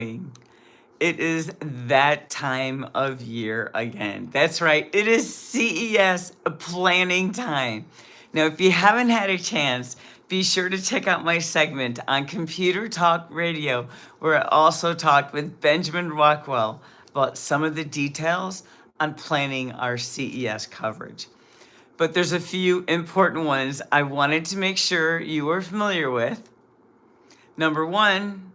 It is that time of year again. That's right. It is CES planning time. Now, if you haven't had a chance, be sure to check out my segment on Computer Talk Radio, where I also talked with Benjamin Rockwell about some of the details on planning our CES coverage. But there's a few important ones I wanted to make sure you were familiar with. Number one,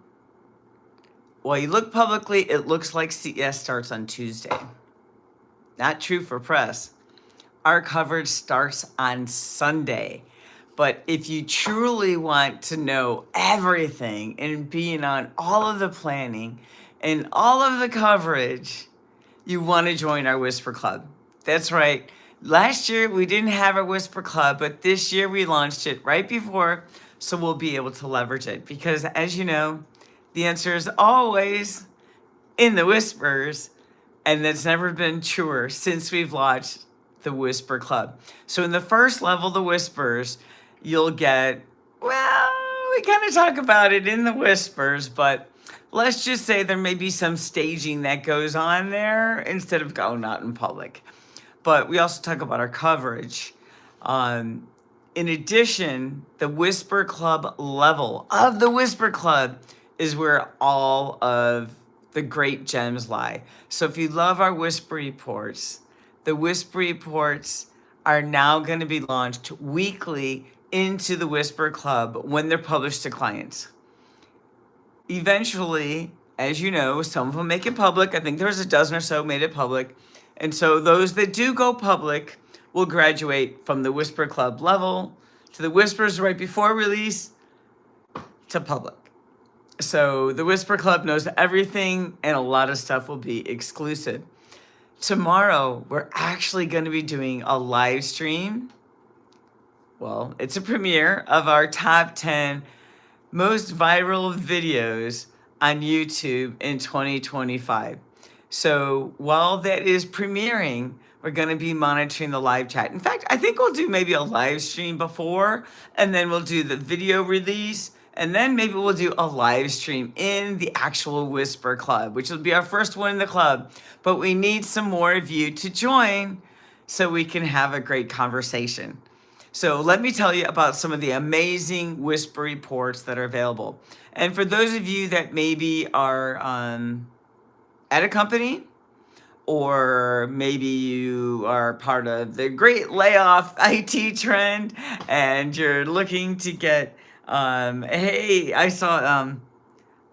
while you look publicly, it looks like CES starts on Tuesday. Not true for press. Our coverage starts on Sunday. But if you truly want to know everything and being on all of the planning and all of the coverage, you want to join our Whisper Club. That's right. Last year we didn't have a Whisper Club, but this year we launched it right before, so we'll be able to leverage it. Because as you know, the answer is always in the whispers, and that's never been truer since we've launched the Whisper Club. So in the first level, the whispers, you'll get, well, we kind of talk about it in the whispers, but let's just say there may be some staging that goes on there instead of going out in public. But we also talk about our coverage. In addition, the Whisper Club level of the Whisper Club is where all of the great gems lie. So if you love our Whisper Reports, the Whisper Reports are now going to be launched weekly into the Whisper Club when they're published to clients. Eventually, as you know, some of them make it public. I think there's a dozen or so made it public. And so those that do go public will graduate from the Whisper Club level to the Whispers right before release to public. So the Whisper Club knows everything, and a lot of stuff will be exclusive. Tomorrow, we're actually going to be doing a live stream. Well, it's a premiere of our top 10 most viral videos on YouTube in 2025. So while that is premiering, we're going to be monitoring the live chat. In fact, I think we'll do maybe a live stream before, and then we'll do the video release, and then maybe we'll do a live stream in the actual Whisper Club, which will be our first one in the club. But we need some more of you to join so we can have a great conversation. So let me tell you about some of the amazing Whisper Reports that are available. And for those of you that maybe are at a company, or maybe you are part of the great layoff IT trend and you're looking to get, hey, I saw,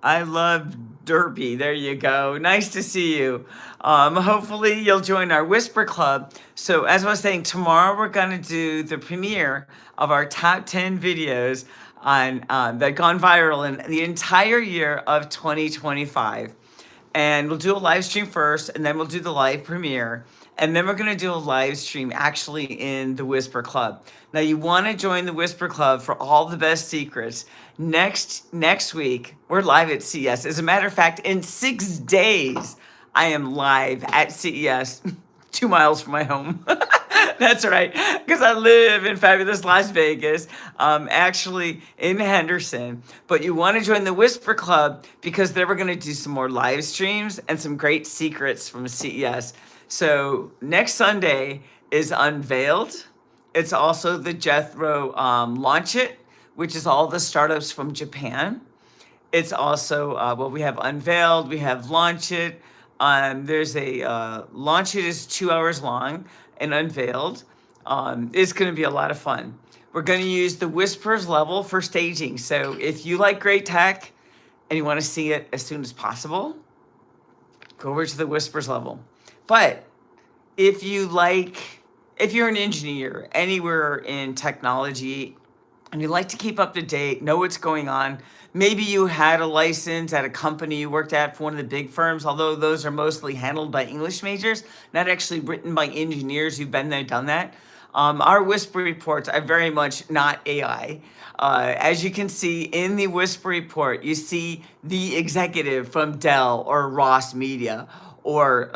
I love Derpy. There you go. Nice to see you. Hopefully you'll join our Whisper Club. So as I was saying, tomorrow we're going to do the premiere of our top 10 videos on that gone viral in the entire year of 2025. And we'll do a live stream first, and then we'll do the live premiere. And then we're going to do a live stream actually in the Whisper Club. Now, you want to join the Whisper Club for all the best secrets. Next week, we're live at CES. As a matter of fact, in 6 days, I am live at CES, 2 miles from my home. That's right, because I live in fabulous Las Vegas, actually in Henderson. But you want to join the Whisper Club because then we're going to do some more live streams and some great secrets from CES. So next Sunday is Unveiled. It's also the Jethro Launch It, which is all the startups from Japan. It's also, well, we have Unveiled, we have Launch It. There's a Launch It is 2 hours long, and Unveiled. It's going to be a lot of fun. We're going to use the Whispers level for staging. So if you like great tech and you want to see it as soon as possible, go over to the Whispers level. But if you're an engineer anywhere in technology and you like to keep up to date, know what's going on, maybe you had a license at a company you worked at for one of the big firms, although those are mostly handled by English majors, not actually written by engineers who've been there, done that. Our Whisper Reports are very much not AI. As you can see in the Whisper Report, you see the executive from Dell or Ross Media or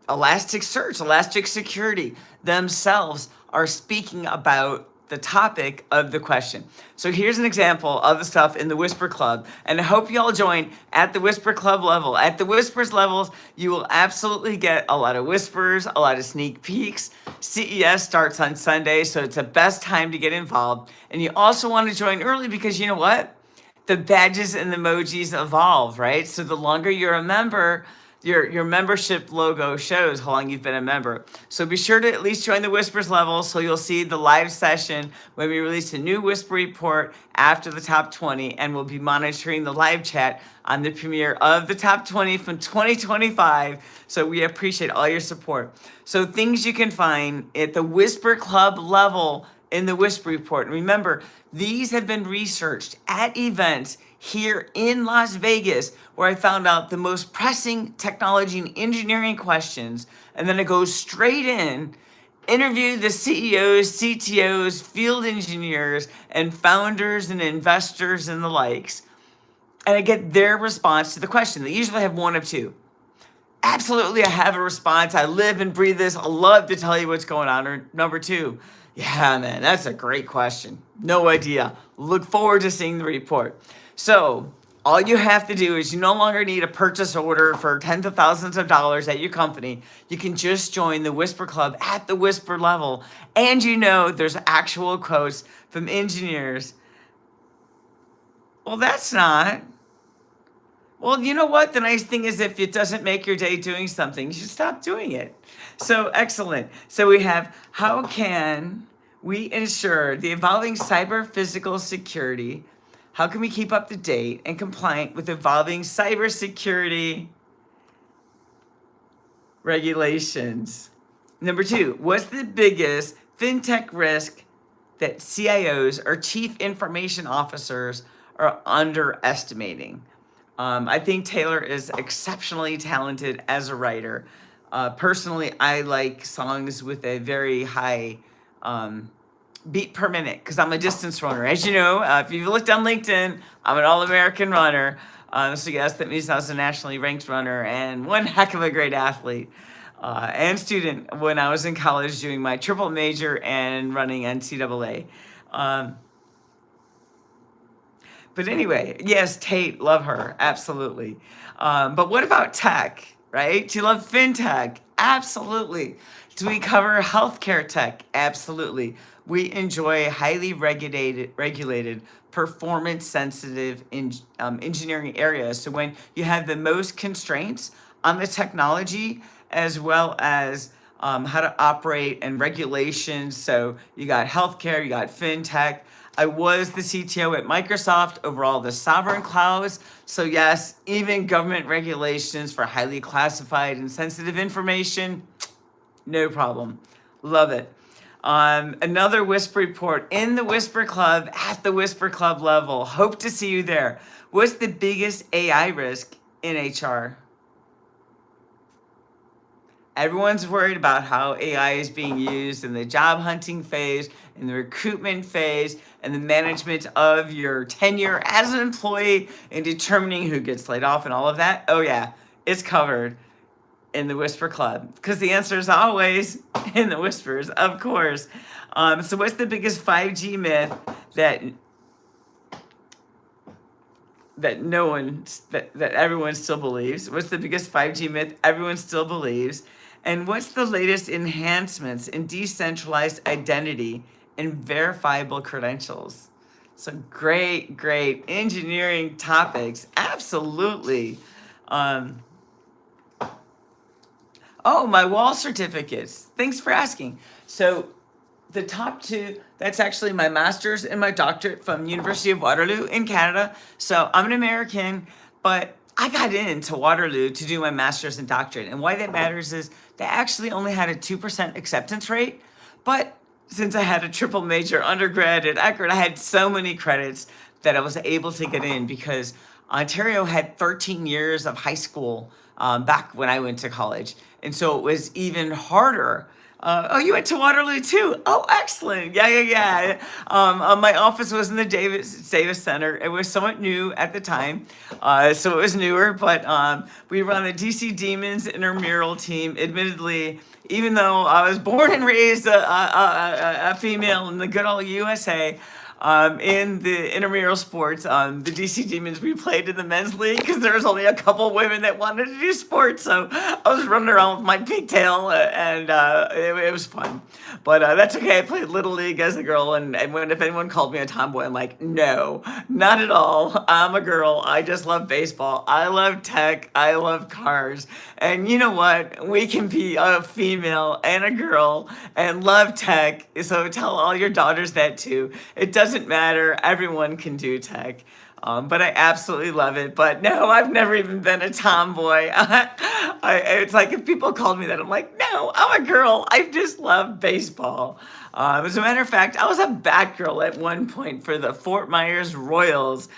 Elasticsearch, Elastic Security themselves are speaking about the topic of the question. So here's an example of the stuff in the Whisper Club, and I hope you all join at the Whisper Club level. At the Whispers levels, you will absolutely get a lot of whispers, a lot of sneak peeks. CES starts on Sunday, so it's the best time to get involved. And you also want to join early because you know what? The badges and the emojis evolve, right? So the longer you're a member, your membership logo shows how long you've been a member. So be sure to at least join the Whispers level so you'll see the live session when we release a new Whisper report after the top 20, and we'll be monitoring the live chat on the premiere of the top 20 from 2025. So we appreciate all your support. So things you can find at the Whisper Club level in the Whisper report. And remember, these have been researched at events here in Las Vegas, where I found out the most pressing technology and engineering questions, and then I go straight in, interview the CEOs, CTOs, field engineers, and founders and investors and the likes, and I get their response to the question. They usually have one of two. Absolutely, I have a response. I live and breathe this. I love to tell you what's going on. Or number two, yeah, man, that's a great question. No idea. Look forward to seeing the report. So all you have to do is you no longer need a purchase order for tens of thousands of dollars at your company. You can just join the Whisper Club at the Whisper level. And you know there's actual quotes from engineers. Well, that's not. Well, you know what? The nice thing is if it doesn't make your day doing something, you should stop doing it. So excellent. So we have, how can we ensure the evolving cyber physical security? How can we keep up to date and compliant with evolving cybersecurity regulations? Number two, what's the biggest fintech risk that CIOs or chief information officers are underestimating? I think Taylor is exceptionally talented as a writer. Personally, I like songs with a very high beat per minute because I'm a distance runner. As you know, if you've looked on LinkedIn, I'm an All-American runner. So yes, that means I was a nationally ranked runner and one heck of a great athlete and student when I was in college doing my triple major and running NCAA. But anyway, yes, Tate, love her, absolutely. But what about tech, right? Do you love fintech? Absolutely. Do we cover healthcare tech? Absolutely. We enjoy highly regulated performance-sensitive engineering areas. So when you have the most constraints on the technology, as well as how to operate and regulations. So you got healthcare, you got fintech. I was the CTO at Microsoft over all the sovereign clouds. So yes, even government regulations for highly classified and sensitive information, no problem. Love it. Another Whisper report in the Whisper Club at the Whisper Club level. Hope to see you there. What's the biggest AI risk in HR? Everyone's worried about how AI is being used in the job hunting phase, in the recruitment phase, and the management of your tenure as an employee and determining who gets laid off and all of that. Oh yeah, it's covered in the Whisper Club because the answer is always in the Whispers, of course. So what's the biggest 5G myth that everyone still believes? What's the biggest 5G myth everyone still believes? And what's the latest enhancements in decentralized identity and verifiable credentials? So great engineering topics. Absolutely. Oh, my wall certificates. Thanks for asking. So the top two, that's actually my master's and my doctorate from University of Waterloo in Canada. So I'm an American, but I got into Waterloo to do my master's and doctorate. And why that matters is they actually only had a 2% acceptance rate. But since I had a triple major undergrad at Eckerd, I had so many credits that I was able to get in because Ontario had 13 years of high school back when I went to college. And so it was even harder Oh, you went to Waterloo too. Oh, excellent. Yeah, yeah, yeah. My office was in the Davis Center. It was somewhat new at the time, so it was newer. But we were on the DC Demons intramural team. Admittedly, even though I was born and raised a female in the good old USA. In the intramural sports, the DC Demons, we played in the men's league because there was only a couple women that wanted to do sports. So I was running around with my pigtail, and it was fun. But that's okay. I played Little League as a girl, and if anyone called me a tomboy, I'm like, no, not at all. I'm a girl. I just love baseball. I love tech. I love cars. And you know what? We can be a female and a girl and love tech. So tell all your daughters that too. It doesn't matter. Everyone can do tech. But I absolutely love it. But no, I've never even been a tomboy. It's like if people called me that, I'm like, no, I'm a girl. I just love baseball. As a matter of fact, I was a Batgirl at one point for the Fort Myers Royals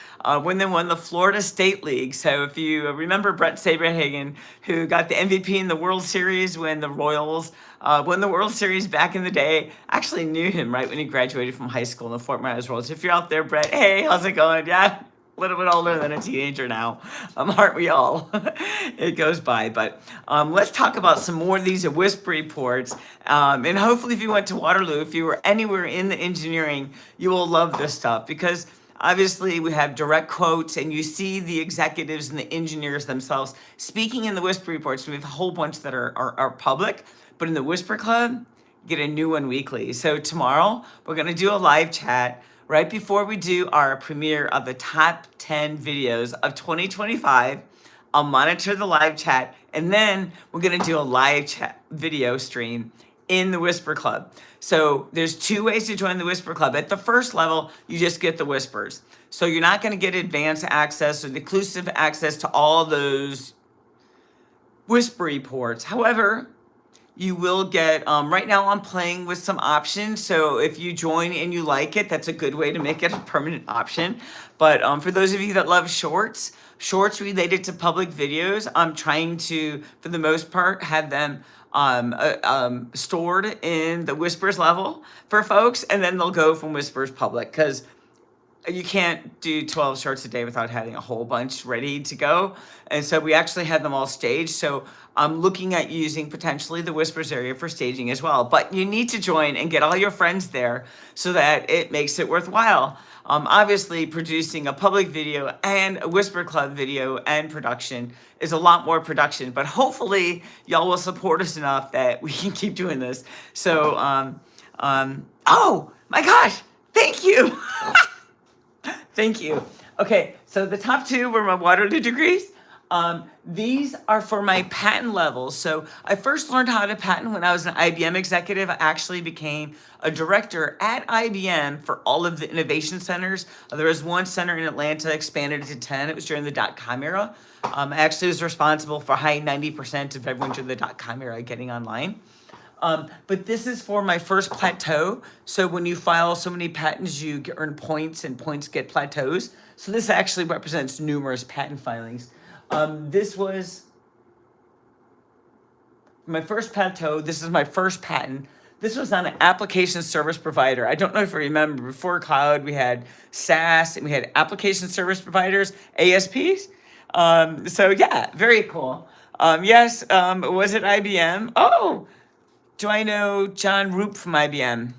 when they won the Florida State League. So if you remember Brett Saberhagen, who got the MVP in the World Series when the Royals won the World Series back in the day, I actually knew him right when he graduated from high school in the Fort Myers Royals. If you're out there, Brett, hey, how's it going? Yeah. A little bit older than a teenager now, aren't we all? It goes by, but let's talk about some more of these WISP reports. And hopefully if you went to Waterloo, if you were anywhere in the engineering, you will love this stuff because obviously we have direct quotes and you see the executives and the engineers themselves speaking in the WISP reports. We have a whole bunch that are public, but in the Whisper Club, you get a new one weekly. So tomorrow we're gonna do a live chat right before we do our premiere of the top 10 videos of 2025. I'll monitor the live chat, and then we're gonna do a live chat video stream in the Whisper Club. So there's two ways to join the Whisper Club. At the first level, you just get the whispers. So you're not gonna get advanced access or the exclusive access to all those Whisper reports. However, you will get, right now I'm playing with some options. So if you join and you like it, that's a good way to make it a permanent option. But for those of you that love shorts related to public videos, I'm trying to, for the most part, have them stored in the Whispers level for folks. And then they'll go from Whispers public because you can't do 12 shorts a day without having a whole bunch ready to go. And so we actually had them all staged. So I'm looking at using potentially the Whispers area for staging as well. But you need to join and get all your friends there so that it makes it worthwhile. Obviously, producing a public video and a Whisper Club video and production is a lot more production. But hopefully, y'all will support us enough that we can keep doing this. So, oh my gosh, thank you. Thank you. Okay, so the top two were my Waterloo degrees. These are for my patent levels. So I first learned how to patent when I was an IBM executive. I actually became a director at IBM for all of the innovation centers. There was one center in Atlanta, expanded to 10. It was during the .com era. I actually was responsible for high 90% of everyone during the .com era getting online. But this is for my first plateau. So when you file so many patents, you earn points and points get plateaus. So this actually represents numerous patent filings. This was my first plateau. This is my first patent. This was on an application service provider. I don't know if you remember, before cloud, we had SaaS and we had application service providers, ASPs. So yeah, very cool. Yes, was it IBM? Oh, do I know John Roop from IBM?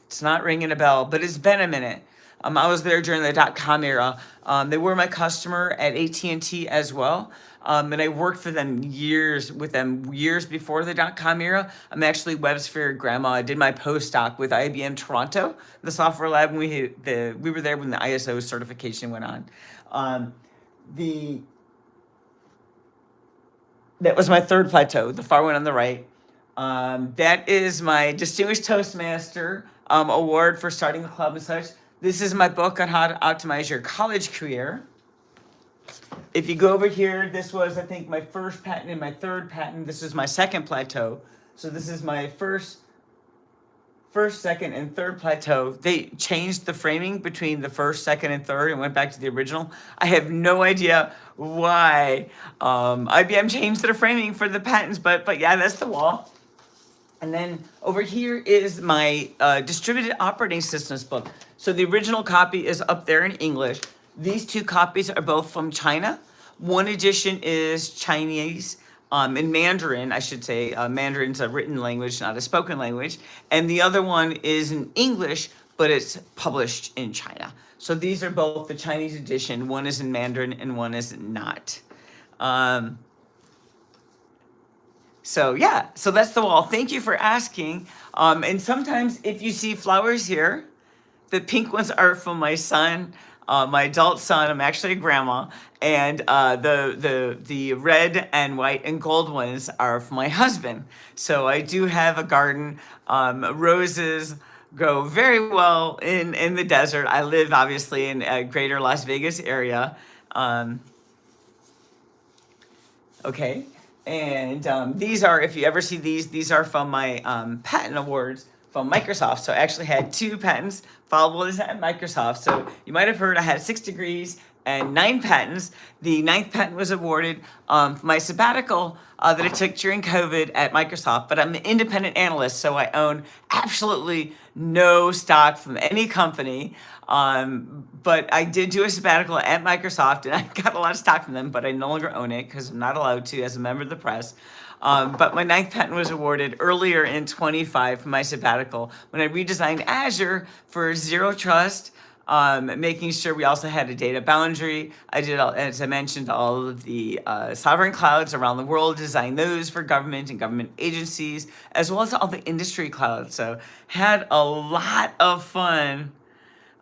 It's not ringing a bell, but it's been a minute. I was there during the .com era. They were my customer at AT&T as well. And I worked for them years before the .com era. I'm actually WebSphere grandma. I did my postdoc with IBM Toronto, the software lab. And we were there when the ISO certification went on. That was my third plateau, the far one on the right. That is my Distinguished Toastmaster award for starting a club and such. This is my book on how to optimize your college career. If you go over here, this was, I think, my first patent and my third patent. This is my second plateau. So this is my first, second, and third plateau. They changed the framing between the first, second, and third and went back to the original. I have no idea why IBM changed their framing for the patents, but yeah, that's the wall. And then over here is my distributed operating systems book. So the original copy is up there in English. These two copies are both from China. One edition is Chinese, in Mandarin, I should say. Mandarin's a written language, not a spoken language. And the other one is in English, but it's published in China. So these are both the Chinese edition. One is in Mandarin and one is not. So yeah, so that's the wall. Thank you for asking. And sometimes if you see flowers here, the pink ones are from my son, my adult son. I'm actually a grandma, and the red and white and gold ones are from my husband. So I do have a garden. Roses grow very well in the desert. I live obviously in a greater Las Vegas area. Okay. And these are, if you ever see these are from my patent awards from Microsoft. So I actually had 2 patents filed at Microsoft. So you might have heard I had 6 degrees and 9 patents. The 9th patent was awarded for my sabbatical that I took during COVID at Microsoft. But I'm an independent analyst, so I own absolutely no stock from any company. But I did do a sabbatical at Microsoft, and I got a lot of stock from them, but I no longer own it because I'm not allowed to as a member of the press. But my 9th patent was awarded earlier in 25 for my sabbatical when I redesigned Azure for Zero Trust, making sure we also had a data boundary. I did, as I mentioned, all of the sovereign clouds around the world, designed those for government and government agencies, as well as all the industry clouds. So had a lot of fun.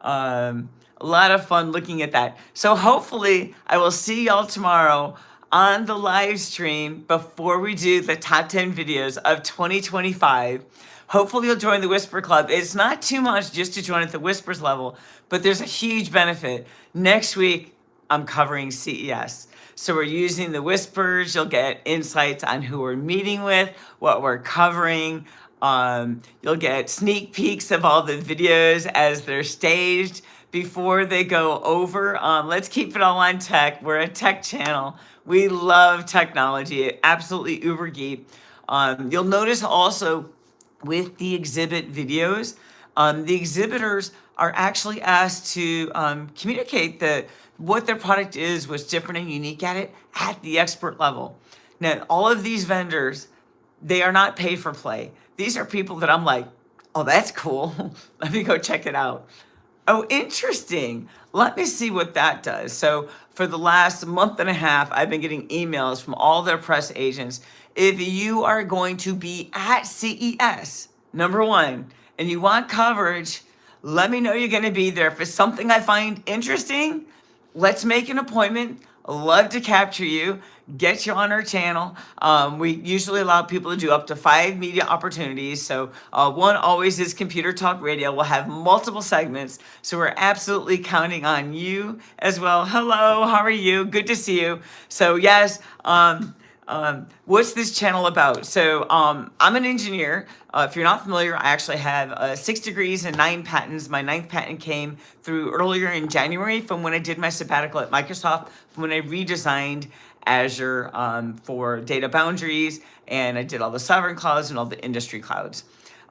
A lot of fun looking at that. So hopefully I will see y'all tomorrow on the live stream before we do the top 10 videos of 2025. Hopefully you'll join the Whisper Club. It's not too much just to join at the Whispers level, but there's a huge benefit. Next week, I'm covering CES. So we're using the Whispers. You'll get insights on who we're meeting with, what we're covering. You'll get sneak peeks of all the videos as they're staged before they go over. Let's keep it all on tech. We're a tech channel. We love technology, absolutely uber geek. You'll notice also with the exhibit videos, the exhibitors are actually asked to communicate that what their product is, what's different and unique at the expert level. Now, all of these vendors, they are not pay for play. These are people that I'm like, oh, that's cool. Let me go check it out. Oh, interesting. Let me see what that does. So for the last month and a half, I've been getting emails from all their press agents. If you are going to be at CES, number one, and you want coverage, let me know you're going to be there. If it's something I find interesting, let's make an appointment. I'd love to capture you, get you on our channel. We usually allow people to do up to 5 media opportunities. So one always is Computer Talk Radio. We'll have multiple segments. So we're absolutely counting on you as well. Hello, how are you? Good to see you. So yes, what's this channel about? So I'm an engineer. If you're not familiar, I actually have 6 degrees and 9 patents. My 9th patent came through earlier in January from when I did my sabbatical at Microsoft, from when I redesigned Azure for data boundaries, and I did all the sovereign clouds and all the industry clouds.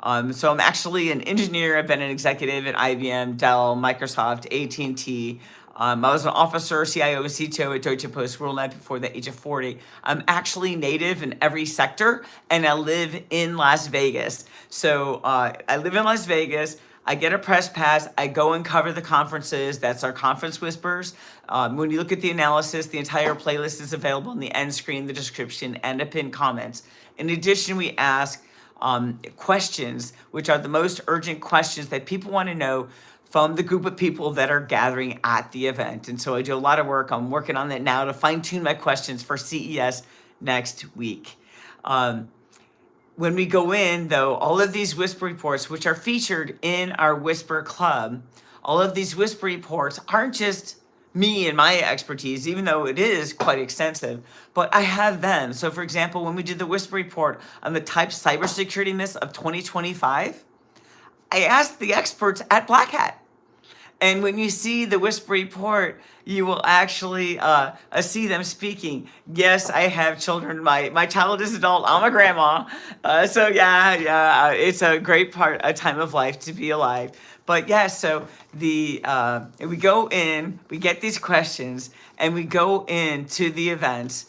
So I'm actually an engineer. I've been an executive at IBM, Dell, Microsoft, AT&T. I was an officer, CIO, and CTO at Deutsche Post Worldnet before the age of 40. I'm actually native in every sector, and I live in Las Vegas. So I live in Las Vegas. I get a press pass. I go and cover the conferences. That's our Conference Whispers. When you look at the analysis, the entire playlist is available in the end screen, the description, and the pinned comments. In addition, we ask questions, which are the most urgent questions that people want to know from the group of people that are gathering at the event. And so I do a lot of work. I'm working on that now to fine tune my questions for CES next week. When we go in, though, all of these Whisper reports, which are featured in our Whisper Club, all of these Whisper reports aren't just me and my expertise, even though it is quite extensive, but I have them. So for example, when we did the Whisper report on the type cybersecurity myths of 2025, I asked the experts at Black Hat. And when you see the Whisper Report, you will actually see them speaking. Yes, I have children. My child is adult. I'm a grandma. So yeah, it's a great a time of life to be alive. But yeah, so we go in, we get these questions, and we go into the events.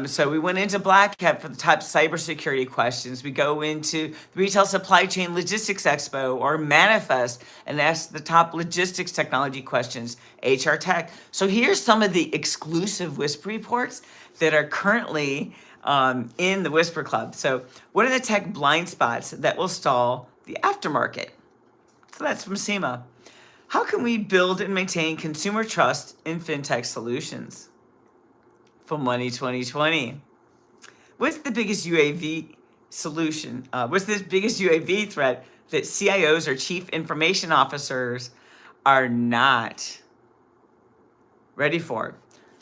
So we went into Black Hat for the top cybersecurity questions. We go into the Retail Supply Chain Logistics Expo or Manifest and ask the top logistics technology questions, HR Tech. So here's some of the exclusive Whisper reports that are currently in the Whisper Club. So what are the tech blind spots that will stall the aftermarket? So that's from SEMA. How can we build and maintain consumer trust in fintech solutions? From Money 2020. What's the biggest UAV solution? What's the biggest UAV threat that CIOs or chief information officers are not ready for?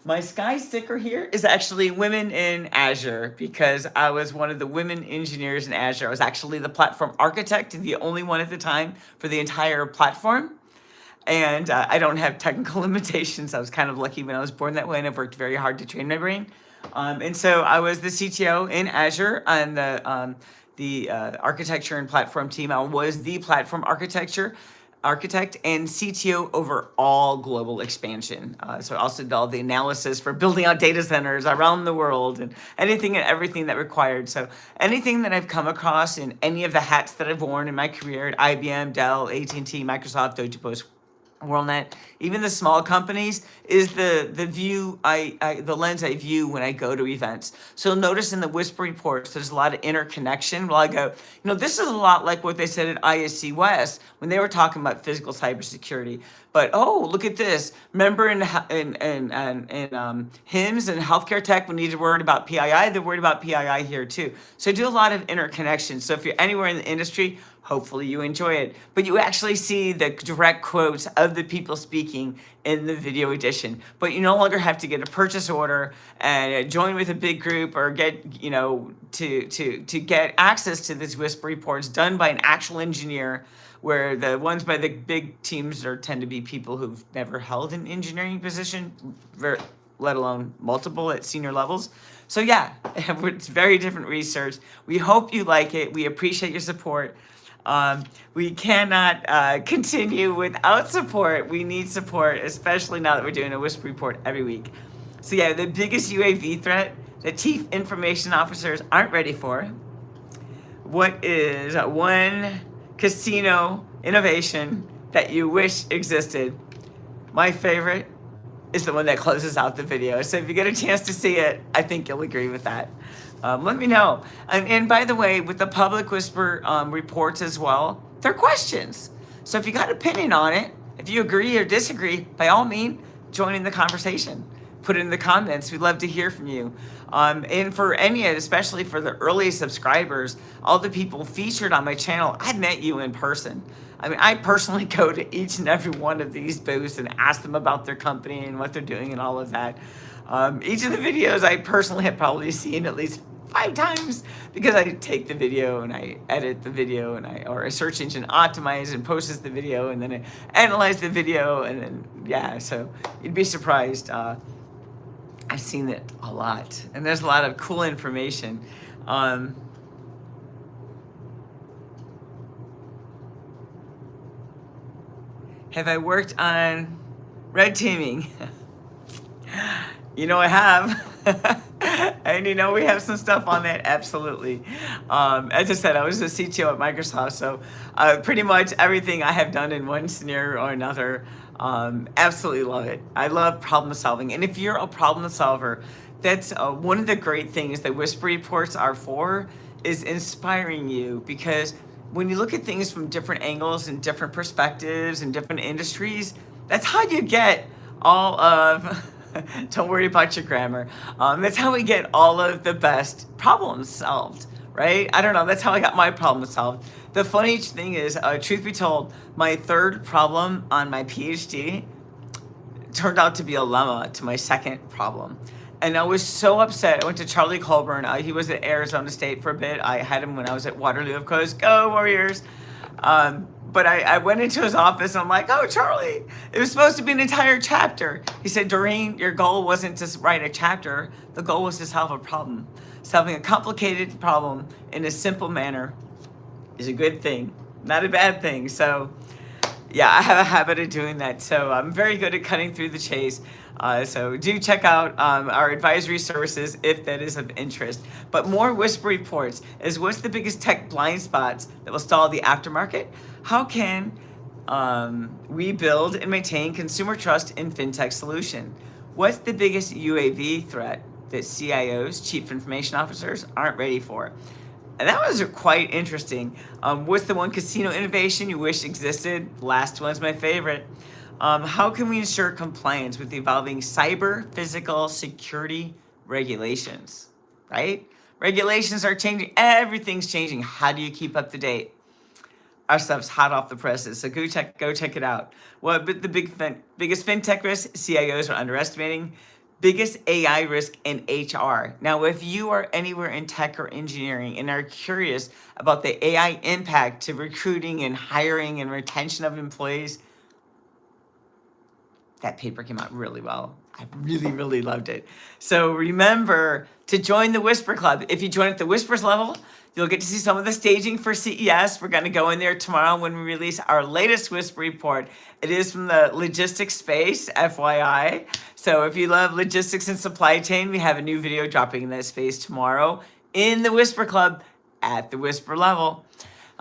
My sky sticker here is actually Women in Azure because I was one of the women engineers in Azure. I was actually the platform architect, the only one at the time for the entire platform. And I don't have technical limitations. I was kind of lucky when I was born that way, and I've worked very hard to train my brain. And so I was the CTO in Azure on the architecture and platform team. I was the platform architect and CTO over all global expansion. So I also did all the analysis for building out data centers around the world and anything and everything that required. So anything that I've come across in any of the hats that I've worn in my career at IBM, Dell, AT&T, Microsoft, Deutsche Post, WorldNet, even the small companies, is the view the lens I view when I go to events. So notice in the Whisper reports, there's a lot of interconnection. Well, I go, this is a lot like what they said at ISC West when they were talking about physical cybersecurity. But look at this. Remember in HIMSS and healthcare tech, we need to worry about PII. They're worried about PII here too. So I do a lot of interconnection. So if you're anywhere in the industry, hopefully you enjoy it. But you actually see the direct quotes of the people speaking in the video edition. But you no longer have to get a purchase order and join with a big group or get, to get access to these Whisper reports done by an actual engineer, where the ones by the big teams tend to be people who've never held an engineering position, let alone multiple at senior levels. So yeah, it's very different research. We hope you like it. We appreciate your support. We cannot continue without support. We need support, especially now that we're doing a Whisper report every week. So yeah, the biggest UAV threat that chief information officers aren't ready for. What is one casino innovation that you wish existed? My favorite is the one that closes out the video. So if you get a chance to see it, I think you'll agree with that. Let me know. And by the way, with the Public Whisper reports as well, they're questions. So if you got an opinion on it, if you agree or disagree, by all means, join in the conversation. Put it in the comments. We'd love to hear from you. And for any, especially for the early subscribers, all the people featured on my channel, I've met you in person. I mean, I personally go to each and every one of these booths and ask them about their company and what they're doing and all of that. Each of the videos I personally have probably seen at least 5 times because I take the video and I edit the video or a search engine optimize and posts the video and then I analyze the video and then, so you'd be surprised. I've seen it a lot and there's a lot of cool information. Have I worked on red teaming? I have. And we have some stuff on that, absolutely. As I said, I was the CTO at Microsoft, so pretty much everything I have done in one scenario or another, absolutely love it. I love problem solving. And if you're a problem solver, that's one of the great things that Whisper reports are for, is inspiring you, because when you look at things from different angles and different perspectives and different industries, that's how you get all of, don't worry about your grammar, that's how we get all of the best problems solved, right? I don't know, that's how I got my problem solved. The funny thing is, truth be told, my third problem on my PhD turned out to be a lemma to my second problem. And I was so upset. I went to Charlie Colburn. He was at Arizona State for a bit. I had him when I was at Waterloo, of course. Go Warriors! but I went into his office and I'm like, oh, Charlie, it was supposed to be an entire chapter. He said, Doreen, your goal wasn't to write a chapter. The goal was to solve a problem. Solving a complicated problem in a simple manner is a good thing, not a bad thing. So yeah, I have a habit of doing that. So I'm very good at cutting through the chase. So do check out our advisory services if that is of interest. But more Whisper reports is what's the biggest tech blind spots that will stall the aftermarket? How can we build and maintain consumer trust in fintech solution? What's the biggest UAV threat that CIOs, chief information officers, aren't ready for? And that was quite interesting. What's the one casino innovation you wish existed? Last one's my favorite. How can we ensure compliance with the evolving cyber physical security regulations, right? Regulations are changing. Everything's changing. How do you keep up to date? Our stuff's hot off the presses, so go check it out. What the biggest fintech risk CIOs are underestimating? Biggest AI risk in HR. Now, if you are anywhere in tech or engineering and are curious about the AI impact to recruiting and hiring and retention of employees, that paper came out really well. I really loved it. So remember to join the Whisper Club. If you join at the Whispers level, you'll get to see some of the staging for CES. We're going to go in there tomorrow when we release our latest Whisper report. It is from the logistics space, FYI. So if you love logistics and supply chain, we have a new video dropping in that space tomorrow in the Whisper Club at the Whisper level.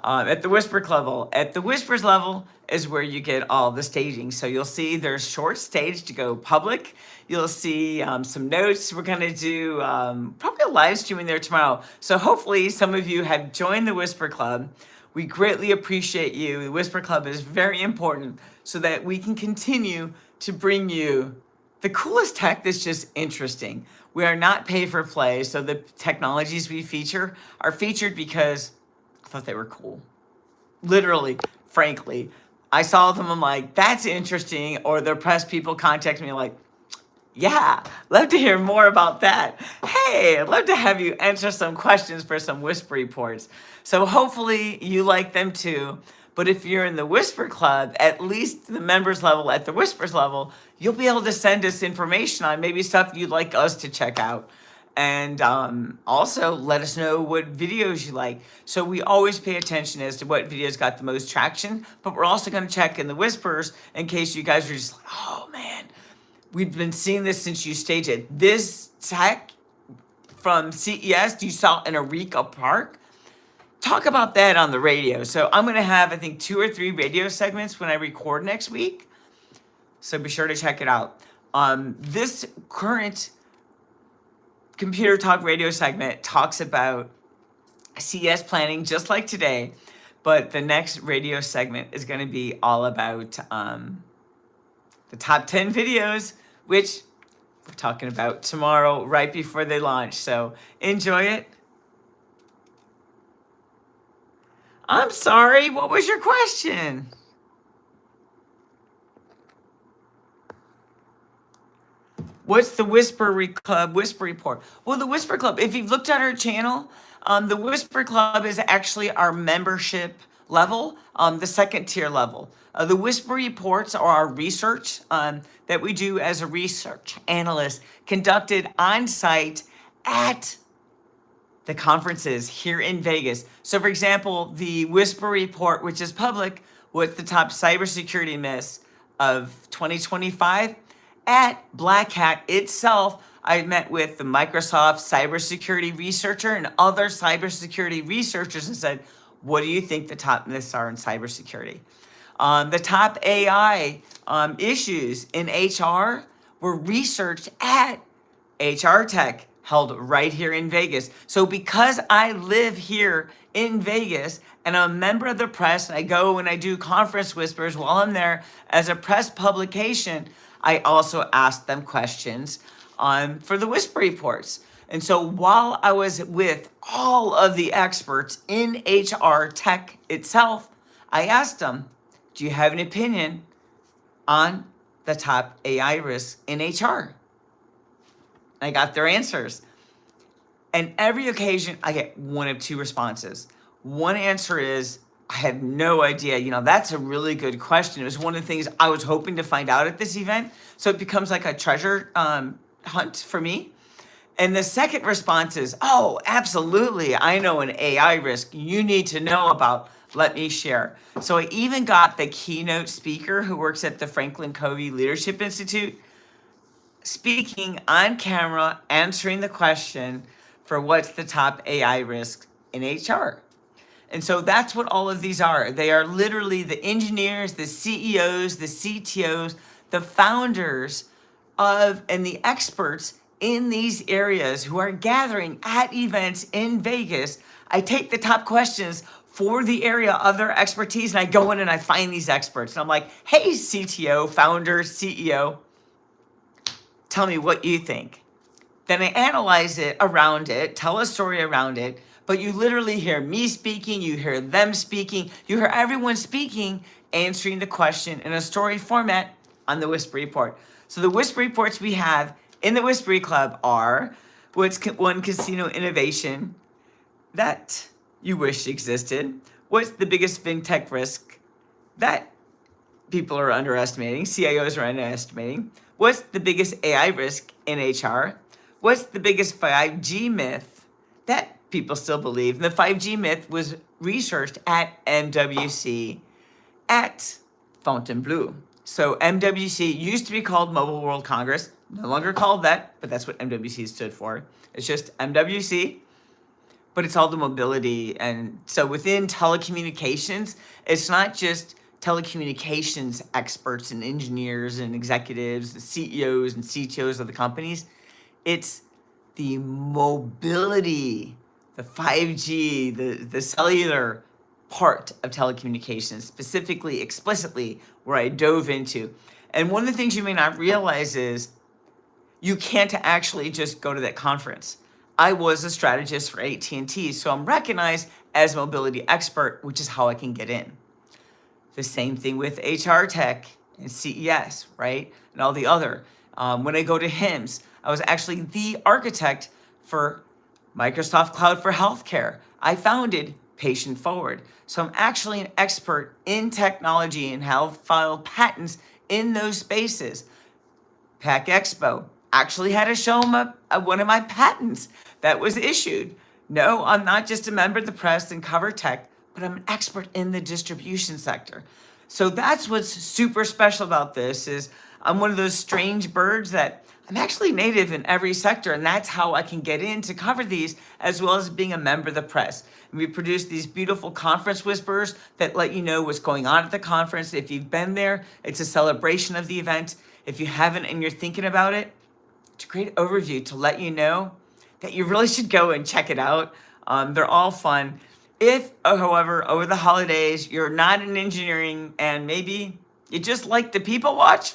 At the Whispers level is where you get all the staging. So you'll see there's short stage to go public. You'll see some notes. We're going to do probably a live stream in there tomorrow. So hopefully some of you have joined the Whisper Club. We greatly appreciate you. The Whisper Club is very important so that we can continue to bring you the coolest tech that's just interesting. We are not pay for play. So the technologies we feature are featured because I thought they were cool. Literally, frankly, I saw them, I'm like, that's interesting. Or the press people contact me like, yeah, love to hear more about that. Hey, I'd love to have you answer some questions for some Whisper reports. So hopefully you like them too. But if you're in the Whisper Club, at least the members level, at the Whispers level, you'll be able to send us information on maybe stuff you'd like us to check out. And also let us know what videos you like. So we always pay attention as to what videos got the most traction, but we're also going to check in the Whispers in case you guys are just like, oh man, we've been seeing this since you staged it. This tech from CES you saw in Eureka Park, talk about that on the radio. So I'm going to have, I think, 2 or 3 radio segments when I record next week. So be sure to check it out. This current Computer Talk radio segment talks about CES planning just like today, but the next radio segment is going to be all about the top 10 videos, which we're talking about tomorrow right before they launch. So enjoy it. I'm sorry, what was your question? What's the Whisper Club Whisper report? Well, the Whisper Club, if you've looked at our channel, the Whisper Club is actually our membership level, the second tier level. The Whisper reports are our research that we do as a research analyst conducted on site at the conferences here in Vegas. So for example, the Whisper report, which is public, what's the top cybersecurity myths of 2025? At Black Hat itself, I met with the Microsoft cybersecurity researcher and other cybersecurity researchers and said, what do you think the top myths are in cybersecurity? The top AI issues in HR were researched at HR Tech, held right here in Vegas. So because I live here in Vegas and I'm a member of the press and I go and I do conference whispers while I'm there as a press publication, I also asked them questions for the Whisper reports. And so while I was with all of the experts in HR Tech itself, I asked them, do you have an opinion on the top AI risks in HR? I got their answers. And every occasion, I get one of 2 responses. One answer is, I had no idea. That's a really good question. It was one of the things I was hoping to find out at this event. So it becomes like a treasure hunt for me. And the second response is, oh, absolutely. I know an AI risk you need to know about. Let me share. So I even got the keynote speaker who works at the Franklin Covey Leadership Institute speaking on camera, answering the question for what's the top AI risk in HR. And so that's what all of these are. They are literally the engineers, the CEOs, the CTOs, the founders of, and the experts in these areas who are gathering at events in Vegas. I take the top questions for the area of their expertise and I go in and I find these experts. And I'm like, hey, CTO, founder, CEO, tell me what you think. Then I analyze it around it, tell a story around it, but you literally hear me speaking, you hear them speaking, you hear everyone speaking, answering the question in a story format on the Whisper Report. So the Whisper Reports we have in the Whispery Club are what's one casino innovation that you wish existed? What's the biggest fintech risk that people are underestimating, CIOs are underestimating? What's the biggest AI risk in HR? What's the biggest 5G myth that people still believe? And the 5G myth was researched at MWC at Fontainebleau. So MWC used to be called Mobile World Congress, no longer called that, but that's what MWC stood for. It's just MWC, but it's all the mobility. And so within telecommunications, it's not just telecommunications experts and engineers and executives, the CEOs and CTOs of the companies. It's the mobility, the 5G, the cellular part of telecommunications, specifically, explicitly, where I dove into. And one of the things you may not realize is you can't actually just go to that conference. I was a strategist for AT&T, so I'm recognized as a mobility expert, which is how I can get in. The same thing with HR Tech and CES, right? And all the other. When I go to HIMSS, I was actually the architect for Microsoft Cloud for Healthcare. I founded Patient Forward. So I'm actually an expert in technology and have filed patents in those spaces. PAC Expo actually had to show them one of my patents that was issued. No, I'm not just a member of the press and cover tech, but I'm an expert in the distribution sector. So that's what's super special about this is I'm one of those strange birds that I'm actually native in every sector, and that's how I can get in to cover these, as well as being a member of the press. And we produce these beautiful conference whispers that let you know what's going on at the conference. If you've been there, it's a celebration of the event. If you haven't and you're thinking about it, it's a great overview to let you know that you really should go and check it out. They're all fun. If, however, over the holidays, you're not in engineering and maybe you just like to people watch,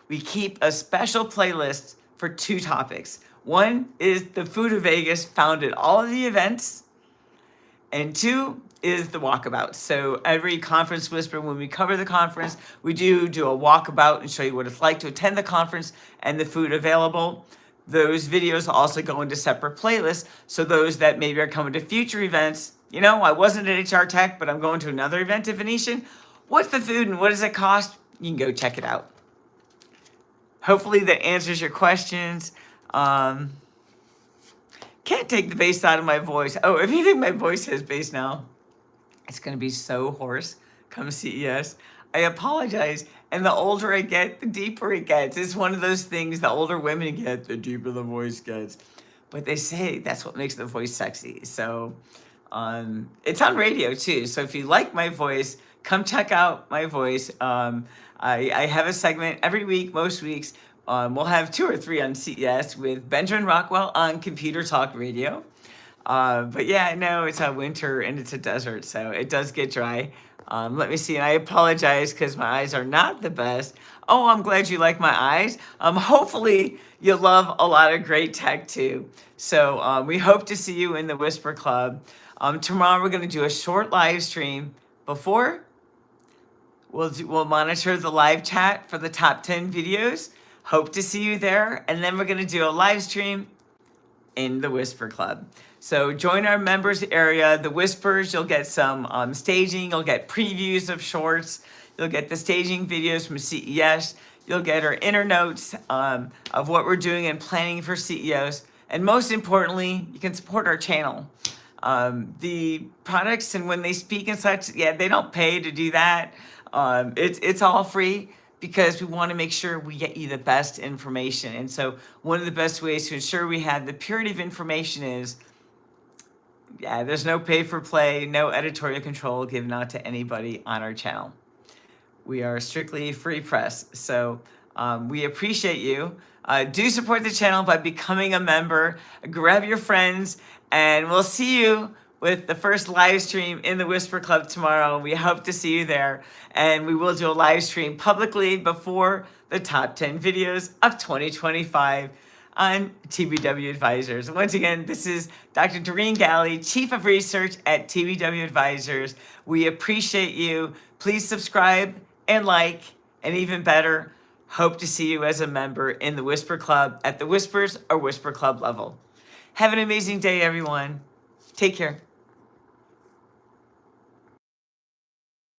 we keep a special playlist for two topics. One is the Food of Vegas found at all of the events, and two is the walkabout. So every conference whisper, when we cover the conference, we do a walkabout and show you what it's like to attend the conference and the food available. Those videos also go into separate playlists. So those that maybe are coming to future events, I wasn't at HR Tech, but I'm going to another event at Venetian. What's the food and what does it cost? You can go check it out. Hopefully that answers your questions. Can't take the bass out of my voice. Oh, if you think my voice has bass now, it's going to be so hoarse come CES. I apologize. And the older I get, the deeper it gets. It's one of those things the older women get, the deeper the voice gets. But they say that's what makes the voice sexy. So it's on radio too. So if you like my voice, come check out my voice. I have a segment every week, most weeks. We'll have 2 or 3 on CES with Benjamin Rockwell on Computer Talk Radio. But yeah, no, it's a winter and it's a desert, so it does get dry. Let me see, and I apologize because my eyes are not the best. Oh, I'm glad you like my eyes. Hopefully you'll love a lot of great tech too. So we hope to see you in the Whisper Club. Tomorrow we're going to do a short live stream before. We'll monitor the live chat for the top 10 videos. Hope to see you there. And then we're going to do a live stream in the Whisper Club. So join our members area, the Whispers. You'll get some staging. You'll get previews of shorts. You'll get the staging videos from CES. You'll get our inner notes of what we're doing and planning for CES. And most importantly, you can support our channel. The products and when they speak and such, yeah, they don't pay to do that. It's all free because we want to make sure we get you the best information. And so one of the best ways to ensure we have the purity of information is, yeah, there's no pay for play, no editorial control given out to anybody on our channel. We are strictly free press. So we appreciate you. Do support the channel by becoming a member. Grab your friends, and we'll see you with the first live stream in the Whisper Club tomorrow. We hope to see you there. And we will do a live stream publicly before the top 10 videos of 2025 on TBW Advisors. Once again, this is Dr. Doreen Galli, Chief of Research at TBW Advisors. We appreciate you. Please subscribe and like, and even better, hope to see you as a member in the Whisper Club at the Whispers or Whisper Club level. Have an amazing day, everyone. Take care.